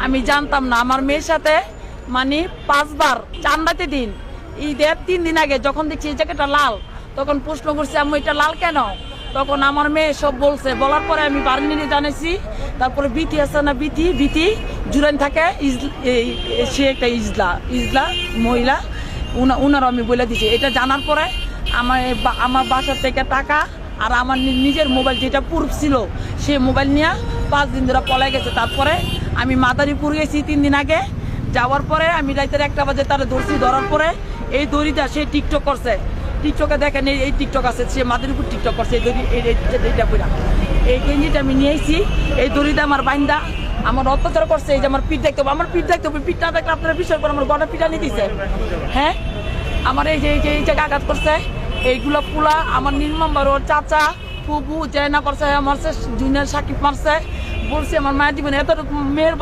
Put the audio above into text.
আমি জানতাম না। আমার মেয়ের সাথে মানে 5 বার চান্দাতে দিন ঈদের 3 দিন আগে যখন দেখছি এই জায়গাটা লাল, তখন প্রশ্ন করছি আম্মু এটা লাল কেন? তখন আমার মেয়ে সব বলছে, বলার পরে আমি বার্নিনে জানাইছি। তারপরে বিথি আছে না, বিথি জুরাইন থাকে, সে একটা ইজলা মহিলা, উনারও আমি বলে দিছি। এটা জানার পরে আমার বাসার থেকে টাকা আর আমার নিজের মোবাইল যেটা প্রুফ ছিল সে মোবাইল নিয়ে 5 দিন ধরে পলাই গেছে। তারপরে আমি মাদারীপুর গেছি 3 দিন আগে। যাওয়ার পরে আমি রাতের 1টা বাজে তারা ধরার পরে এই দড়িটা সে টিকটক করছে। টিকটকে দেখেন এই টিকটক আছে, সে মাদারীপুর টিকটক করছে। এই দড়ি এইটা পুরা এই গেঞ্জিটা আমি নিয়ে আইছি। এই দড়িটা আমার বাইন্দা আমার অত্যাচার করছে। এই যে আমার পিঠ দেখতে হবে, আমার পিঠ দেখতে হবে। পিঠ না দেখলে আপনারা বিশ্বাস করেন আমার গলা পিঠা নিয়ে দিছে। হ্যাঁ, আমার এই জায়গা আঘাত করছে। এইগুলো পুলা আমার নির্মমবার ওর চাচা ফুবু যে না করছে মারছে, জুনিয়র সাকিব মারছে, বলছে আমার মায়ের জীবনে এত মেয়ের